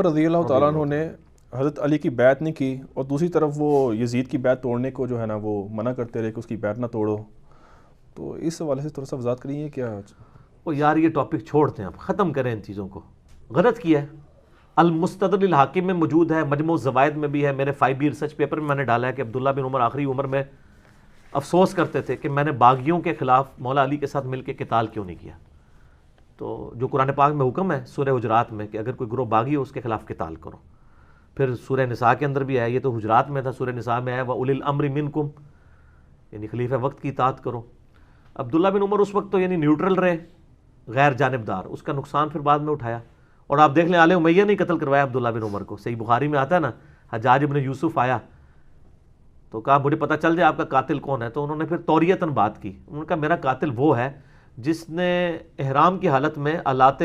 عمر رضی اللہ تعالیٰ عنہ نے حضرت علی کی بیعت نہیں کی اور دوسری طرف وہ یزید کی بیعت توڑنے کو جو ہے نا وہ منع کرتے رہے کہ اس کی بیعت نہ توڑو، تو اس حوالے سے تھوڑا سا وضاحت کریے کیا؟ وہ یار یہ ٹاپک چھوڑتے ہیں، اب ختم کریں ان چیزوں کو. غلط کیا ہے. المستدرک الحاکم میں موجود ہے، مجموع الزوائد میں بھی ہے، میرے 5B ریسرچ پیپر میں نے ڈالا ہے کہ عبداللہ بن عمر آخری عمر میں افسوس کرتے تھے کہ میں نے باغیوں کے خلاف مولا علی کے ساتھ مل کے قتال کیوں نہیں کیا. تو جو قرآن پاک میں حکم ہے سورہ حجرات میں کہ اگر کوئی گروہ باغی ہو اس کے خلاف قتال کرو. پھر سورہ نساء کے اندر بھی ہے، یہ تو حجرات میں تھا، سورہ نساء میں ہے وَأُولِي الْأَمْرِ مِنْكُمْ، یعنی خلیفہ وقت کی اطاعت کرو. عبداللہ بن عمر اس وقت تو یعنی نیوٹرل رہے، غیر جانبدار، اس کا نقصان پھر بعد میں اٹھایا. اور آپ دیکھ لیں آل امیہ نے قتل کروایا عبداللہ بن عمر کو. صحیح بخاری میں آتا ہے نا، حجاج ابن یوسف آیا تو کہا مجھے پتہ چل جائے آپ کا قاتل کون ہے. تو انہوں نے پھر توریتاً بات کی، انہوں نے کہا میرا قاتل وہ ہے جس نے احرام کی حالت میں آلات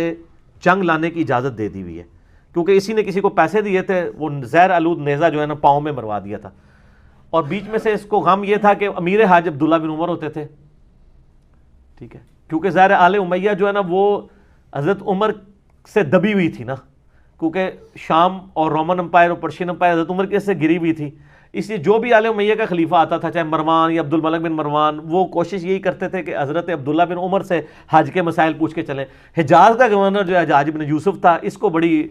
جنگ لانے کی اجازت دے دی ہوئی ہے، کیونکہ اسی نے کسی کو پیسے دیے تھے، وہ زہر آلود نیزہ جو ہے نا پاؤں میں مروا دیا تھا. اور بیچ میں سے اس کو غم یہ تھا کہ امیر حاج عبداللہ بن عمر ہوتے تھے، ٹھیک ہے، کیونکہ ظاہر آل امیہ جو ہے نا وہ حضرت عمر سے دبی ہوئی تھی نا، کیونکہ شام اور رومن امپائر اور پرشین امپائر حضرت عمر کے سے گری ہوئی تھی. اس لیے جو بھی آل امیہ کا خلیفہ آتا تھا، چاہے مروان یا عبد الملک بن مروان، وہ کوشش یہی کرتے تھے کہ حضرت عبداللہ بن عمر سے حج کے مسائل پوچھ کے چلیں. حجاز کا گورنر جو حجاج بن یوسف تھا، اس کو بڑی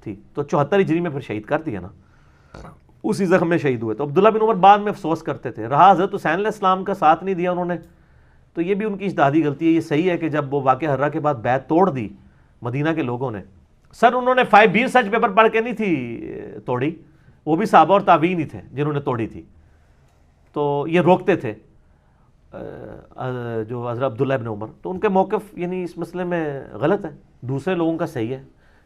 تھی، تو 74 ہجری میں پھر شہید کر دیا نا، اسی زخم میں شہید ہوئے. تو عبداللہ بن عمر بعد میں افسوس کرتے تھے. رہا حضرت حسین علیہ السلام کا ساتھ نہیں دیا انہوں نے، تو یہ بھی ان کی اجتہادی غلطی ہے. یہ صحیح ہے کہ جب وہ واقعہ حرہ کے بعد بیعت توڑ دی مدینہ کے لوگوں نے، سر انہوں نے 5B ریسرچ پیپر پڑھ کے نہیں تھی توڑی، وہ بھی صحابہ اور تابعین ہی تھے جنہوں نے توڑی تھی. تو یہ روکتے تھے جو حضرت عبداللہ ابن عمر، تو ان کے موقف یعنی اس مسئلے میں غلط ہے، دوسرے لوگوں کا صحیح ہے.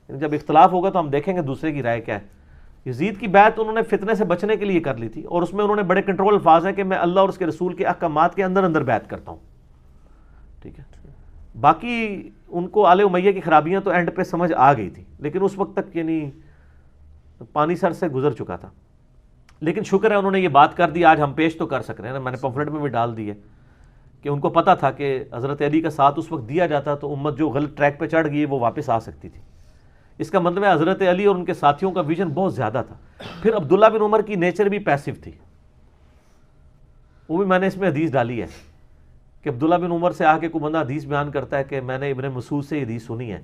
یعنی جب اختلاف ہوگا تو ہم دیکھیں گے دوسرے کی رائے کیا ہے. یزید کی بیعت انہوں نے فتنے سے بچنے کے لیے کر لی تھی، اور اس میں انہوں نے بڑے کنٹرول الفاظ ہیں کہ میں اللہ اور اس کے رسول کے احکامات کے اندر اندر بیعت کرتا ہوں، ٹھیک ہے. باقی ان کو آل امیہ کی خرابیاں تو اینڈ پہ سمجھ آ گئی تھی، لیکن اس وقت تک یعنی پانی سر سے گزر چکا تھا. لیکن شکر ہے انہوں نے یہ بات کر دی، آج ہم پیش تو کر سک رہے ہیں نا. میں نے پمفلٹ میں بھی ڈال دی ہے کہ ان کو پتہ تھا کہ حضرت علی کا ساتھ اس وقت دیا جاتا تو امت جو غلط ٹریک پہ چڑھ گئی وہ واپس آ سکتی تھی. اس کا مطلب ہے حضرت علی اور ان کے ساتھیوں کا ویژن بہت زیادہ تھا. پھر عبداللہ بن عمر کی نیچر بھی پیسو تھی، وہ بھی میں نے اس میں حدیث ڈالی ہے کہ عبداللہ بن عمر سے آ کے کوئی بندہ حدیث بیان کرتا ہے کہ میں نے ابن مسعود سے حدیث سنی ہے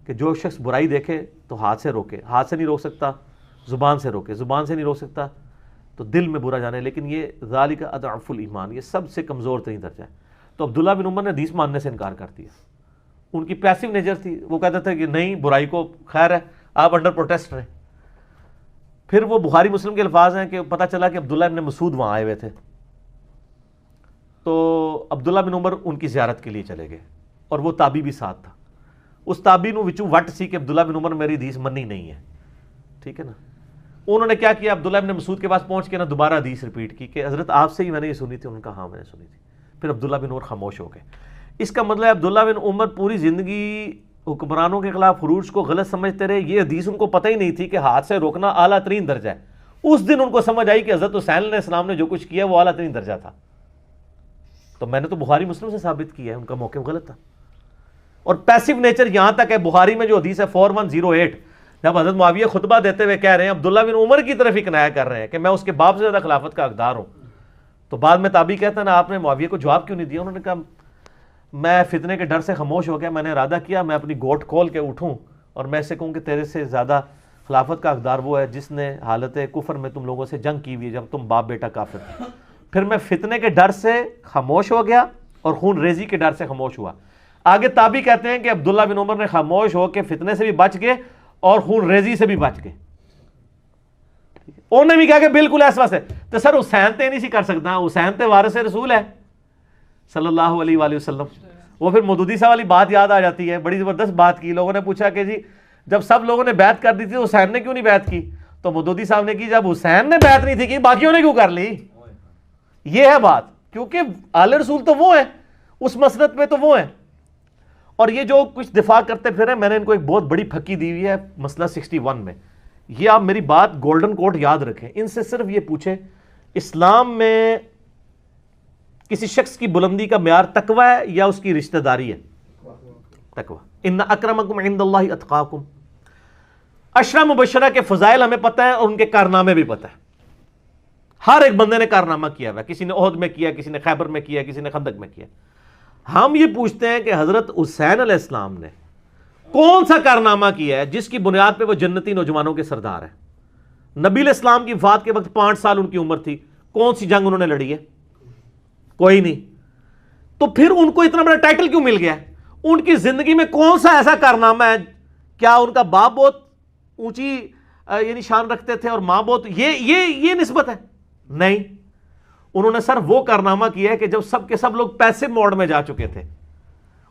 کہ جو شخص برائی دیکھے تو ہاتھ سے روکے، ہاتھ سے نہیں روک سکتا، زبان سے روکے، زبان سے نہیں روک سکتا تو دل میں برا جانے، لیکن یہ ذالک اضعف الایمان، یہ سب سے کمزور ترین درجہ ہے. تو عبداللہ بن عمر نے حدیث ماننے سے انکار کر دیا. ان کی پیسو نیچر تھی، وہ کہتے تھے کہ نہیں برائی کو خیر ہے، آپ انڈر پروٹیسٹ رہیں. پھر وہ بخاری مسلم کے الفاظ ہیں کہ پتہ چلا کہ عبداللہ ابن مسعود وہاں آئے ہوئے تھے، تو عبداللہ بن عمر ان کی زیارت کے لیے چلے گئے، اور وہ تابی بھی ساتھ تھا. اس تابی نو وچوں وٹ سی کہ عبداللہ بن عمر میری حدیث منی نہیں ہے، ٹھیک ہے نا. انہوں نے کیا کیا، عبداللہ بن مسعود کے پاس پہنچ کے نا دوبارہ حدیث ریپیٹ کی کہ حضرت آپ سے ہی میں نے یہ سنی تھی. انہوں نے کہا ہاں میں نے سنی تھی. پھر عبداللہ بن عمر خاموش ہو گئے. اس کا مطلب ہے عبداللہ بن عمر پوری زندگی حکمرانوں کے خلاف خروج کو غلط سمجھتے رہے. یہ حدیث ان کو پتہ ہی نہیں تھی کہ ہاتھ سے روکنا اعلیٰ ترین درجہ ہے. اس دن ان کو سمجھ آئی کہ حضرت حسین علیہ السلام نے جو کچھ کیا وہ اعلیٰ ترین درجہ تھا. تو میں نے تو بخاری مسلم سے ثابت کیا ہے ان کا موقف غلط تھا. اور پیسو نیچر یہاں تک ہے، بخاری میں جو حدیث ہے 4108، جب حضرت معاویہ خطبہ دیتے ہوئے کہہ رہے ہیں عبداللہ بن عمر کی طرف ہی کنایا کر رہے ہیں کہ میں اس کے باپ سے زیادہ خلافت کا حقدار ہوں، تو بعد میں تابعی کہتا ہے نا آپ نے معاویہ کو جواب کیوں نہیں دیا؟ انہوں نے کہا میں فتنے کے ڈر سے خاموش ہو گیا، میں نے ارادہ کیا میں اپنی گوٹ کھول کے اٹھوں اور میں اسے کہوں کہ تیرے سے زیادہ خلافت کا حقدار وہ ہے جس نے حالت کفر میں تم لوگوں سے جنگ کی ہوئی ہے جب تم باپ بیٹا کافر تھے. پھر میں فتنے کے ڈر سے خاموش ہو گیا اور خون ریزی کے ڈر سے خاموش ہوا. آگے تابعی کہتے ہیں کہ عبداللہ بن عمر نے خاموش ہو کے فتنے سے بھی بچ گئے اور خون ریزی سے بھی بچ گئے. انہوں نے بھی کہا کہ بالکل ایسا سے تو سر حسین تے نہیں سی کر سکتا، حسین تے وارث رسول ہے صلی اللہ علیہ وآلہ وسلم. وہ پھر مودودی صاحب والی بات یاد آ جاتی ہے، بڑی زبردست بات کی. لوگوں نے پوچھا کہ جی جب سب لوگوں نے بیعت کر دی تھی تو حسین نے کیوں نہیں بیعت کی؟ تو مودودی صاحب نے کی جب حسین نے بیعت نہیں تھی کی باقیوں نے کیوں کر لی. یہ ہے بات، کیونکہ آل رسول تو وہ ہیں، اس مسلط میں تو وہ ہیں. اور یہ جو کچھ دفاع کرتے پھر ہیں، میں نے ان کو ایک بہت بڑی پھکی دی ہوئی ہے مسئلہ 61 میں. یہ آپ میری بات گولڈن کوٹ یاد رکھیں. ان سے صرف یہ پوچھیں اسلام میں کسی شخص کی بلندی کا معیار تقوی ہے یا اس کی رشتہ داری ہے؟ تقوی. ان اکرمکم عند اللہ اتقاکم. عشرہ مبشرہ کے فضائل ہمیں پتہ ہے اور ان کے کارنامے بھی پتہ ہے. ہر ایک بندے نے کارنامہ کیا ہوا ہے, کسی نے احد میں کیا, کسی نے خیبر میں کیا, کسی نے خندق میں کیا. ہم یہ پوچھتے ہیں کہ حضرت حسین علیہ السلام نے کون سا کارنامہ کیا ہے جس کی بنیاد پہ وہ جنتی نوجوانوں کے سردار ہیں؟ نبی علیہ السلام کی وفات کے وقت 5 سال ان کی عمر تھی, کون سی جنگ انہوں نے لڑی ہے؟ کوئی نہیں. تو پھر ان کو اتنا بڑا ٹائٹل کیوں مل گیا؟ ان کی زندگی میں کون سا ایسا کارنامہ ہے؟ کیا ان کا باپ بہت اونچی یعنی شان رکھتے تھے اور ماں بہت یہ نسبت ہے؟ نہیں. انہوں نے سر وہ کارنامہ کیا ہے کہ جب سب کے سب لوگ پیسے موڈ میں جا چکے تھے,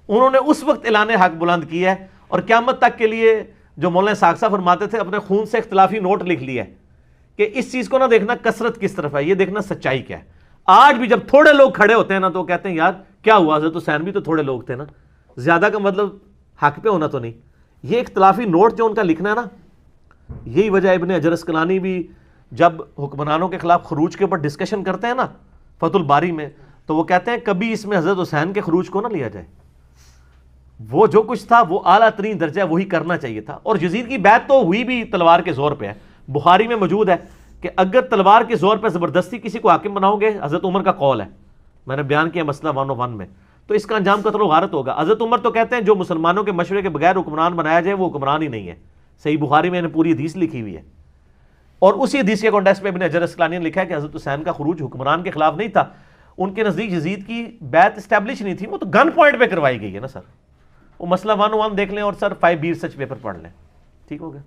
انہوں نے اس وقت اعلان حق بلند کیا ہے, اور قیامت تک کے لیے جو مولانا ساکسا فرماتے تھے اپنے خون سے اختلافی نوٹ لکھ لیا ہے کہ اس چیز کو نہ دیکھنا کثرت کس طرف ہے, یہ دیکھنا سچائی کیا ہے. آج بھی جب تھوڑے لوگ کھڑے ہوتے ہیں نا تو کہتے ہیں یار کیا ہوا, حضرت حسین بھی تو تھوڑے لوگ تھے نا, زیادہ کا مطلب حق پہ ہونا تو نہیں. یہ اختلافی نوٹ جو ان کا لکھنا ہے نا, یہی وجہ ابن حجر اسقلانی بھی جب حکمرانوں کے خلاف خروج کے اوپر ڈسکشن کرتے ہیں نا فتح الباری میں, تو وہ کہتے ہیں کبھی اس میں حضرت حسین کے خروج کو نہ لیا جائے. وہ جو کچھ تھا وہ اعلیٰ ترین درجہ وہی کرنا چاہیے تھا. اور یزید کی بیعت تو ہوئی بھی تلوار کے زور پہ ہے. بخاری میں موجود ہے کہ اگر تلوار کے زور پہ زبردستی کسی کو حاکم بناؤ گے, حضرت عمر کا قول ہے, میں نے بیان کیا مسئلہ 101 میں, تو اس کا انجام قتل و غارت ہوگا. حضرت عمر تو کہتے ہیں جو مسلمانوں کے مشورے کے بغیر حکمران بنایا جائے وہ حکمران ہی نہیں ہے. صحیح بخاری میں نے پوری حدیث لکھی ہوئی ہے, اور اسی حدیث کے کانٹیکسٹ میں ابن حجر اسقلانی نے لکھا ہے کہ حضرت حسین کا خروج حکمران کے خلاف نہیں تھا. ان کے نزدیک یزید کی بیعت اسٹیبلش نہیں تھی, وہ تو گن پوائنٹ پہ کروائی گئی ہے نا سر. وہ مسئلہ 101 دیکھ لیں اور سر 5 بی ریسرچ پیپر پڑھ لیں, ٹھیک ہو گیا.